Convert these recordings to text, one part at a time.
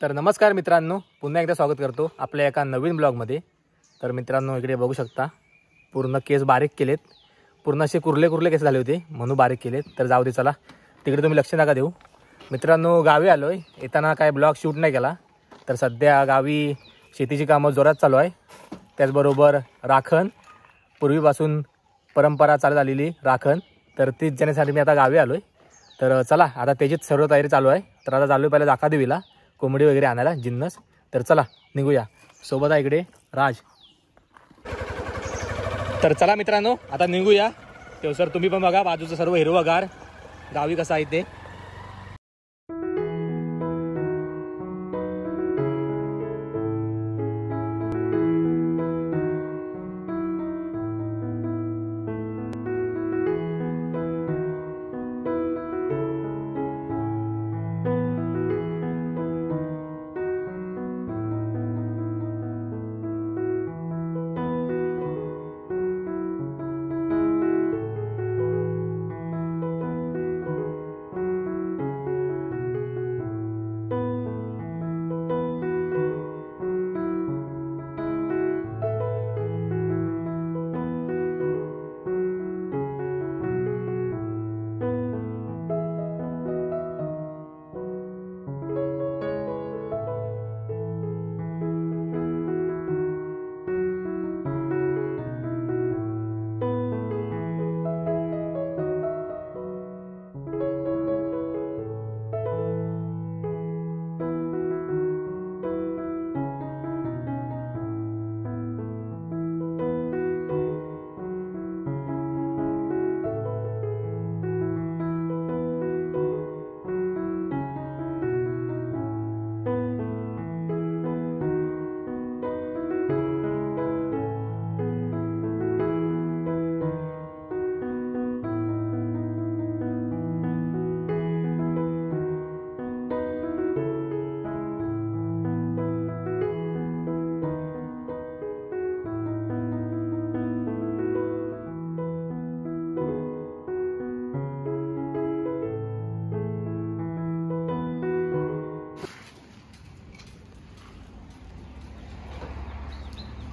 तर नमस्कार मित्रांनो, पुन्हा एकदा स्वागत करतो आपल्या एका नवीन ब्लॉगमध्ये। तर मित्रांनो, इकडे बघू शकता पूर्ण केस बारीक केलेत, पूर्ण असे कुरले केस झाले होते म्हणून बारीक केलेत। तर जाऊ दे, चला तिकडे तुम्ही लक्ष नका देऊ। मित्रांनो, गावी आलोय, येताना काय ब्लॉग शूट नाही केला। तर सध्या गावी शेतीची कामं जोरात चालू आहे, त्याचबरोबर राखण, पूर्वीपासून परंपरा चालू झालेली राखण, तर तीच जाण्यासाठी मी आता गावी आलोय। तर चला आता त्याचीच सर्व तयारी चालू आहे। तर आता चालू पहिला जाकादेवीला कोंबडी वगैरे आणायला जिन्नस। तर चला निघूया, सोबत आहे इकडे राज। तर चला मित्रांनो, आता निघूया। तेव्हा सर तुम्ही पण बघा बाजूचं सर्व हिरवगार गावी कसं आहे ते।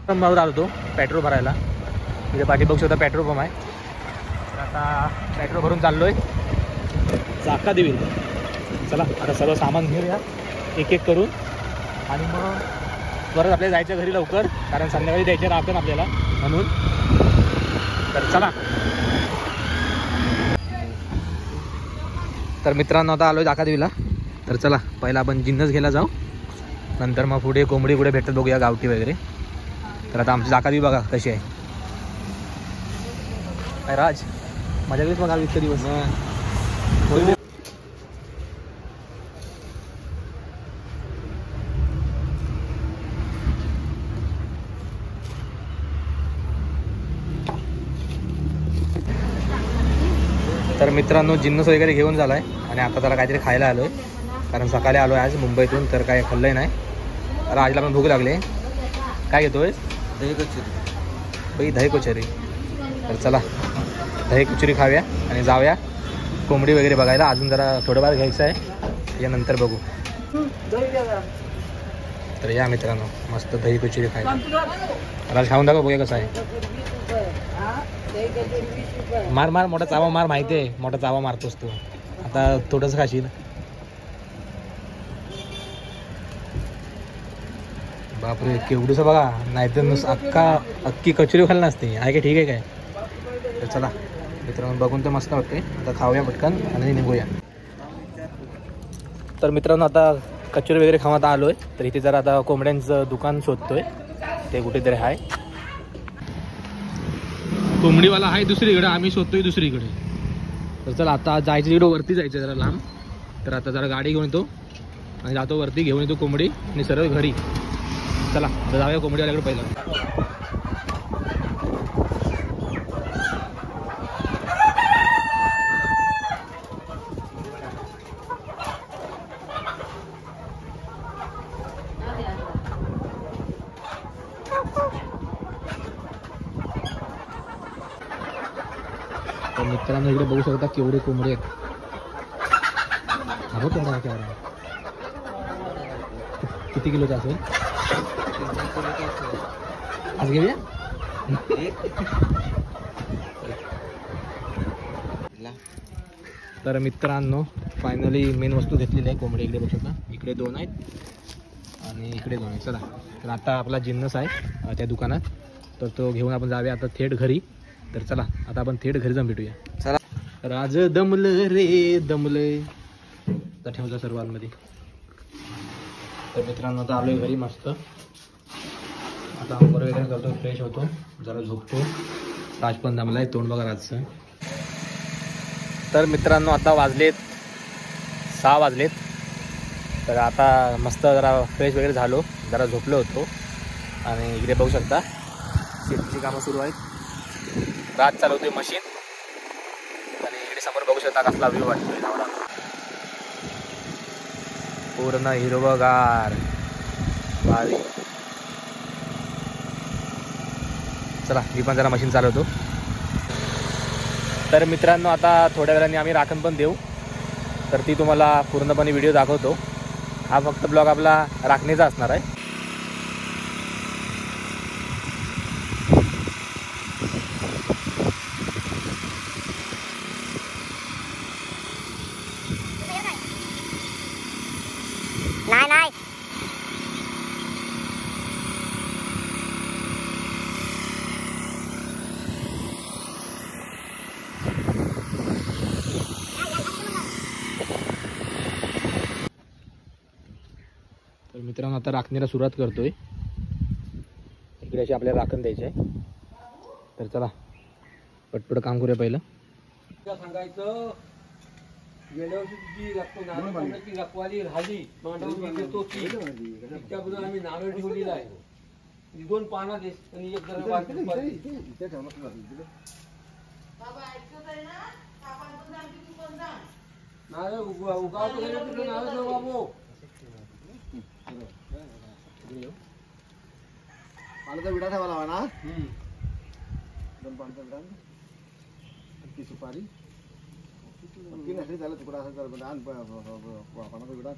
पंपावर आलो तो पेट्रोल भरायला। तिथे पाठी बघू शकता पेट्रोल पंप आहे। तर आता पेट्रोल भरून चाललोय जाकादेवीला। चला आता सर्व सामान घेऊया एक एक करून, आणि मग परत आपल्याला जायचं घरी लवकर, कारण संध्याकाळी द्यायचे राहतं आपल्याला म्हणून। तर चला। तर मित्रांनो, आता आलोय जाकादेवीला। तर चला पहिला आपण जिन्नस घ्यायला जाऊ, नंतर मग पुढे कोंबडी कुठे भेटतात बघूया, गावठी वगैरे। तर आता आमची जाकादेवी बघा कशी आहे। काय राज, माझ्या घरीच बघा इतके दिवस। तर मित्रांनो, जिन्नस वगैरे घेऊन झालाय आणि आता त्याला काहीतरी खायला आलोय, कारण सकाळी आलोय आज मुंबईतून, तर काय खाल्लंय नाही। राजला पण भूक लागली। काय घेतोय? दही कचोरी। दही कचोरी। तर चला दही कचोरी खाऊया आणि जाऊया कोंबडी वगैरे बघायला। अजून जरा थोडंफार घ्यायचं आहे, त्याच्यानंतर बघू। तर या मित्रांनो, मस्त दही कचोरी खायला। राज खाऊन दाखव, बघूया कसं आहे। मार मार, मोठा चावा मार, माहिती आहे मोठा चावा मारतोस तू। आता थोडंसं खाशील। बापरे, केवढूसं बघा, नाहीतर नुसतं अख्खी कचोरी खायला नसते आहे का? ठीक आहे काय? तर चला मित्रांनो, बघून तर मस्त वाटते। आता खाऊया पटकन आणि निघूया। तर मित्रांनो, आता कचोरी वगैरे खाऊन आता आलोय। तर इथे जरा आता कोंबड्यांचं दुकान शोधतोय, ते कुठेतरी आहे। कोंबडीवाला आहे दुसरीकडे, आम्ही शोधतोय दुसरीकडे। तर चला आता जायचं तिकडं, वरती जायचं जरा लांब। तर आता जरा गाडी घेऊन येतो आणि जातो वरती, घेऊन येतो कोंबडी आणि सरळ घरी। चला आता जाऊया कोंबडीवाल्याकडे पहिला। तर मित्रांनो इकडे बघू शकता केवढे कोंबडे आहेत. किती किलोचा असेल आज घेऊया. तर मित्रांनो फायनली मेन वस्तू घेतलेली आहे. कोंबडी इकडे बघू शकता, इकडे 2 आहेत आणि इकडे 2 आहेत. चला तर आता आपला जिन्नस आहे त्या दुकानात, तर तो घेऊन आपण जाऊया आता थेट घरी. तर चला आता आपण थेट घरी जाऊन भेटूया. चला. राज दमलं रे दमलंय, तर ठेवता सर्वांमध्ये. तर मित्रांनो आता आलोय घरी मस्त. आता अंघोळ वगैरे करतो, फ्रेश होतो, जरा झोपतो. राज पण दमलाय, तोंड बघा राजचं. तर मित्रांनो आता वाजलेत 6 वाजलेत. तर आता मस्त जरा फ्रेश वगैरे झालो, जरा झोपलो होतो. आणि इकडे बघू शकता शेतीची कामं सुरू आहेत. राज चालवतोय मशीन. आणि इकडे समोर बघू शकता कसला व्ह्यू वाटतोय एवढा, पूर्ण हिरवगार भारी. चला मी पण जरा मशीन चालवतो. तर मित्रांनो आता थोड्या वेळाने आम्ही राखण पण देऊ, तर ती तुम्हाला पूर्णपणे व्हिडिओ दाखवतो. हा फक्त ब्लॉग आपला राखणीचा असणार आहे. नाही नाही तर मित्रांनो आता राखणीला सुरुवात करतोय. इकडे अशी आपल्याला राखण द्यायची आहे. तर चला पटपट काम करूया पहिलं. सांगायचं गेल्या वर्षी तुझी नारळाची रखवाली राहिली मांडवून घेतो ती त्याबद्दल आम्ही नारळ ठेवलेला आहे. 2 पाना देस आणि एक जरा नारळ उगावतो नारळ बाबू पाण्याचा विडा ठेवा लावा ना. 2 पाण्याचा विडा, ती सुपारी ती नसली त्याला तुकडा असं पाण्याचा विडा.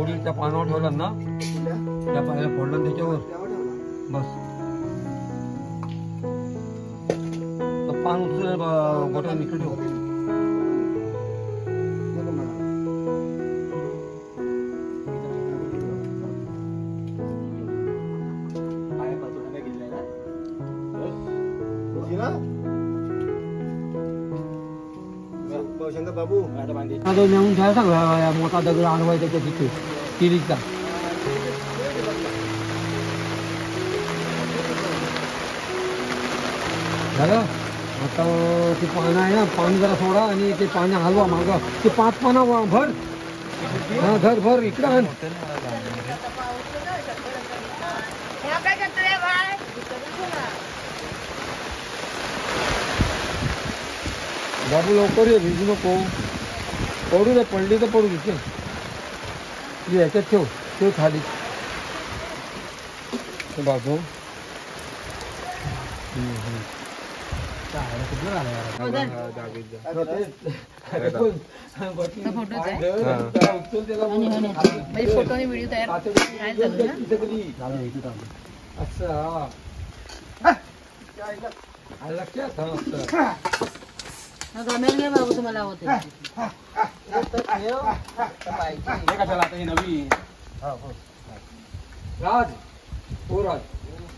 वडील त्या पानावर ठेवला ना त्या पाण्याला फोडलं त्याच्यावर त्यावर ठेवला. बस तर पान उचलून गोट्या निकट ठेव नको मला. उशिरा? शंकर बाबू आता नेऊन ठेवायचा सगळा मोठा दगड आणवायचा त्या तिथे किरीचा झालं आता ते पानं आहे ना पाणी जरा सोडा आणि ते पाणी हलवा मागं ते 5 पाना भर हा घर भर इकडं आण बाबू लवकर ये भिजू नको पडू दे पडली तर पडू दे याच्यात ठेव ठेव खाली बाबू फोटोने व्हिडिओ तयार लक्षात घे बाबू तुम्हाला होते राज हो राज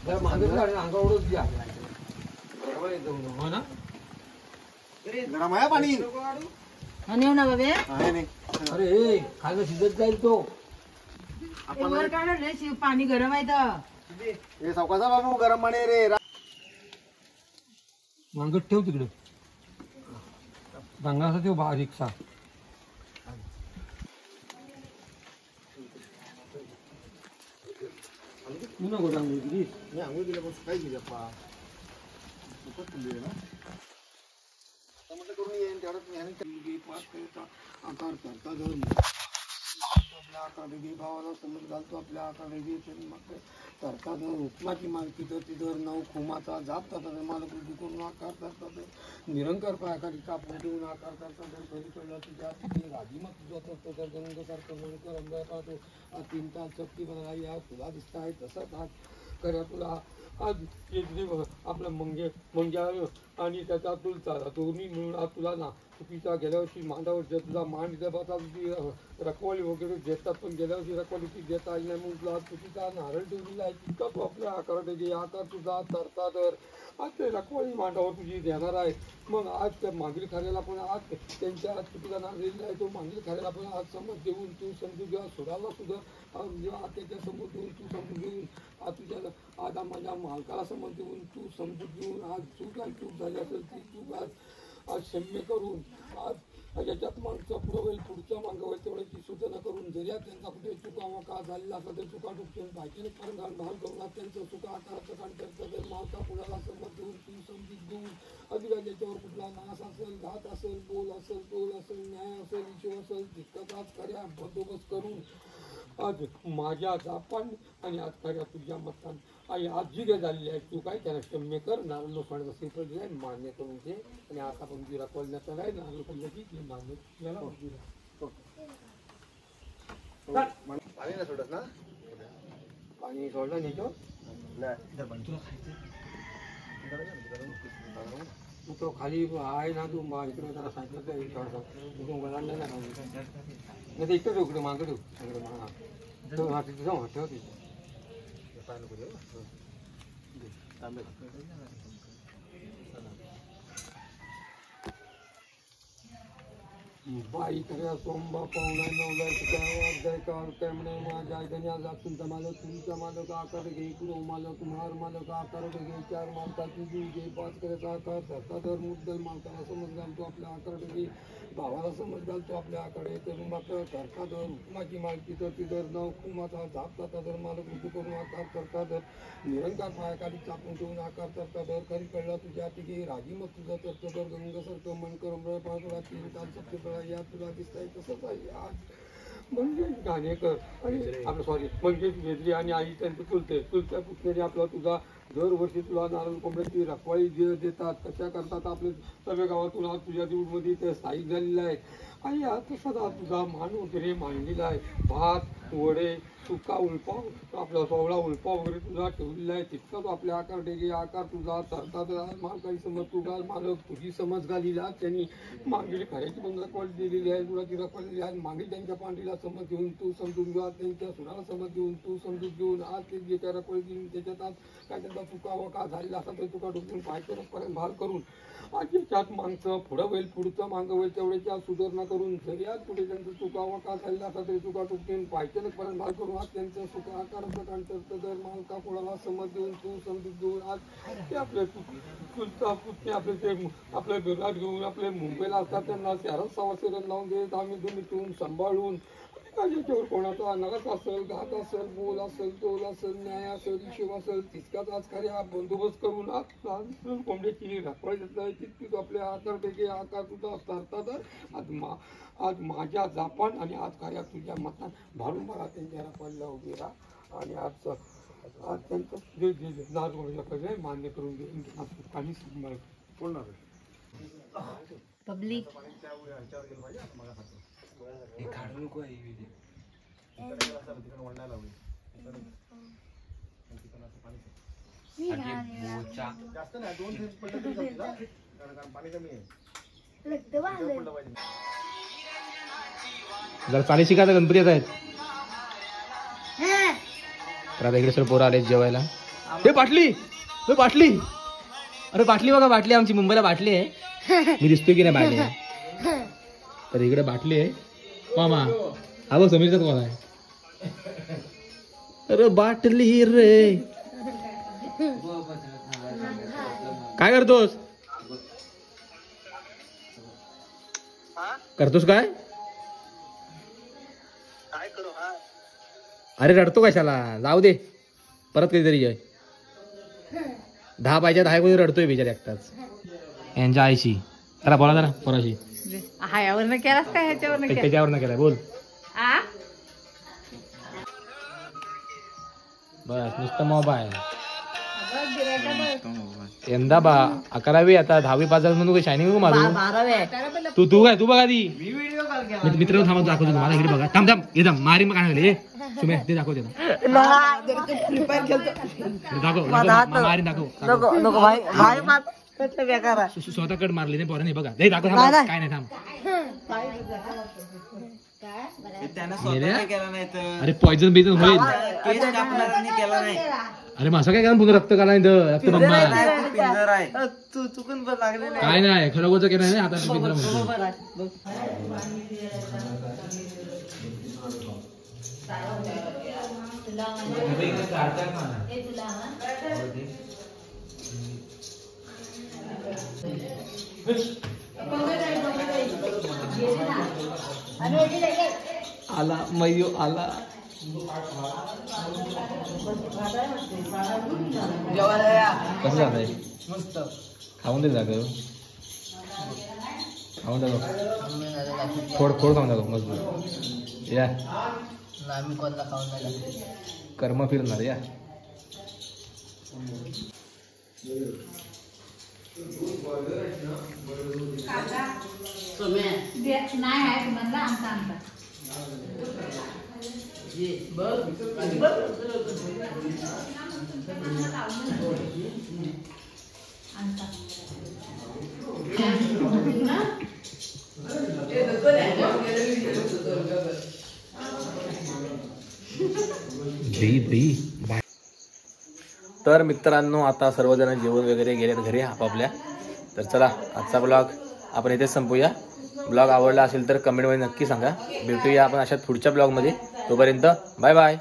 जरा मागे अंगावरच द्या हो ना गरम आहे पाणी नेऊ ना बाबे आहे नाही. अरे हे खायला शिजत जाईल तो वर काढून रे पाणी गरम आहे तर हे सावकाचा बाबू गरम पाणी रे. मागत ठेव तिकडे रंगाचा ठेव बारीकसा तू नको चांगली किती मी आंघोळ दिल्यापासून काय केली अप्पा खूपच थंडी आहे ना. आता म्हटलं करून येईन तेवढंच मी आकार करता धरून आपल्या आकाराने भावाला समज घालतो आपल्या आकाराने करता धर उपमाची मालकी तर ती धर नऊ खुमाचा जाप करता तर मालक वृद्धी करून आकार करतात निरंकार पायाखाली कापून ठेवून आकार करतात जर घरी पडला तुझ्या तिथे राजी मग तुझा करतो तर गंगसारखं मनकर अंगा पाहतो 3 तास शक्ती बनाला या तुला दिसत आहे तसंच आज करा तुला आज केजरी आपलं मंग्या आणि त्याचा तुलचा दोन्ही मिळून आज तुला ना चुकीचा गेल्या वर्षी मांडावर जे तुझा मान देता तुझी रखवाली वगैरे देतात पण गेल्या वर्षी रखवाली ती देता आली नाही म्हणून तुला चुकीचा नारळ ठेवलेला आहे तितका तू आपल्या आकारात घे आकार तुझा तरता तर आज ते रखवाली मांडावर तुझी देणार आहे मग आज त्या मागील खाऱ्याला पण आज त्यांच्या चुकीचा नारळ आहे तो मागील खाऱ्याला पण आज समज देऊन तू समजून घ्या सुराला सुद्धा जेव्हा त्याच्या समोर देऊन तू समजून घेऊन आज तुझ्या आज माझ्या मालकाला समज देऊन तू समजून घेऊन आज चूक झाली असेल ती चूक आज क्षम्य करून आज याच्यात मागचा पुढं होईल पुढच्या मागं होईल तेवढ्याची सूचना करून जरी त्यांचा कुठे चुकावा का झालेला असेल तर चुका टुकून बाकीने फार घालभाल करून आज त्यांचं चुका आकाराचं काढ करतं तर मागचा पुढाला समज देऊन तू समजून देऊन अधिका ज्याच्यावर कुठला नाश असेल घात असेल बोल असेल न्याय असेल ईश्वर असेल तितकंच आज कार्या बंदोबस्त करून आज माझ्या जापान आणि आज कार्या तुझ्या मतान आणि आज जी काय झालेली आहे तू काय त्याला क्षम्य कर नारळ लोखंडाचा श्रीफळ दिलाय मान्य करून घे आणि आता पण जिरा कोलण्याचा आहे नारळ लोखंडाची ती मान्य केला पाणी ना सोडत ना पाणी सोडलं नाही तो खाली आहे ना तू इकडे जरा सांगितलं थोडासा नाही तर इकडे इकडे मागं ठेव सगळं हा तिथे जाऊ ठेव तिथे बाई खऱ्या सोमबा पाहुणा नवला अध्याय काय म्हणे माझ्या गण्या तुमचा मालक आकार घे कुरो मालक मार मालक आकार घे 4 मालकाची जीव घे 5 करायचा आकार धरता दर मुद्दल मालकाला समज घालतो आपल्या आकार घे भावाला समज घालतो आपल्या आकडे करून मात्र धरता दर हुकुमाची मालकी तर ती दर नऊ हुकुमाचा झापता दर मालक रुजू करून आकार करता दर निरंकार पायाखाली चापून ठेवून आकार करता दर खरी कळला तुझ्या तिघे राजी मग तुझा तर दर गंगसारखं मन करून 5 तास 3 तास सत्य या तुला दिसत आहे तसंच आहे आज मंगेश घाणेकर आणि आपलं सॉरी मंगेश बेदरी आणि आई त्यांचं चुलत्या पुतण्याने आपला तुझा दरवर्षी तुला नारळ कोंबड्याची रखवाळी देतात. तशा करतात आपले सर्व गावातून आज तुझ्या देऊळमध्ये ते स्थायिक झालेलं आहे. आणि आता सदा तुझा मान वगैरे मांडलेला आहे. भात वडे सुका उलपाव आपला सोवळा उलपाव वगैरे तुझा ठेवलेला आहे. तितकाच आपल्या आकार डेगे आकार तुझा तरतात काही समज तुझा मालक तुझी समज घालीला त्यांनी मागील खऱ्याची पण रखवाळी दिलेली आहे. तुला ती रखवाळी दिली आहे. मागील त्यांच्या पांडीला समज घेऊन तू समजून घ्या. त्यांच्या सुनाला समज घेऊन तू समजून घेऊन आज ते जे त्या रखवाळी दिली त्याच्यात आज काय त्यांचा चुका वका झालेला असा तरी तुका डुकून पाहायचं पर्यंत भार करून आज याच्यात माणसं पुढं होईल पुढचं मागं होईल तेवढ्याची आज सुधारणा करून जरी आज पुढे त्यांचं चुका वका झालेला असा तरी तुका डुकून पाहायचं पर्यंत भार करून आज त्यांचं सुका आकाराचं कांचं दर मालका कोणाला समज देऊन तू समजून देऊन आज ते आपले चुलता पुतणे आपले ते आपले विराट घेऊन आपले मुंबईला असतात त्यांना 400 रन लावून देत आम्ही दोन्ही ठेवून सांभाळून याच्यावर कोणाचा नरक असेल घात असेल बोल असेल तोल असेल न्याय असेल हिशोब असेल तितकाच आज खरे हा बंदोबस्त करून आज कोंबड्याची रखवाळी देत आहे. तितकीच आपल्या आकारपैकी आकार तुझा असतात आज माझ्या जापान आणि आज खऱ्या तुझ्या मतात भारून मला त्यांच्या रखवाळीला उभी राहा आणि आज त्यांचं जे नाच वगैरे मान्य करून देऊन काही बोलणार पब्लिक जास्त नाही 2 थेंब पडलं तरी चालतं कारण पाणी कमी आहे. जरा चाली शिका तर गणपती येत आहेत. तर आता इकडे सर पोरं आले जेवायला. हे बाटली अरे बाटली बघा बाटली आमची मुंबईला बाटली आहे. मी दिसतोय की नाही बाटली. तर इकडे बाटली आहे मामा हा बघ समीरचाच कॉल आहे. अरे बाटली रे काय करतोस काय अरे रडतो कशाला जाऊ दे परत कधीतरी ये. 10 पाहिजे 10 कोणी रडतोय बिचारी एकटाच यांच्या आईशी. जरा बोला जरा पोराशी. हायावर केलास का ह्याच्यावर त्याच्यावर केलाय बोल बस नुसतं मोबाईल. यंदा 11वी आता 10वी पास झालं म्हणून शायनिंग मारू. तू काय तू बघा ती मित्र थांबा दाखवतो तुम्हाला. इकडे बघा थांब एकदम मारी मग काय सुमे ते दाखवते मारी दाखव स्वतःकडे मारले नाही पोराने बघा दाखव काय नाही थांब. अरे पॉइझन बिझन होईल. अरे मग असं काय करा पुन्हा रक्त काढा रक्त काय नाही खरोखरच केलं नाही आता आला मयू आला. कसं झालंय मस्त खाऊन दे जाग खाऊन दाखव थोडं खाऊन दाखव मजबूत या कर्म फिरणार या. नाही आहे म्हणला आमचा तर मित्रांनो आता सर्वजण जेवण वगैरे गेलेत घरी आपापल्या. तर चला आजचा ब्लॉग आपण इथेच संपूया. ब्लॉग आवडला असेल तर कमेंटमध्ये नक्की सांगा. भेटूया आपण अशा पुढच्या ब्लॉगमध्ये. तोपर्यंत बाय बाय.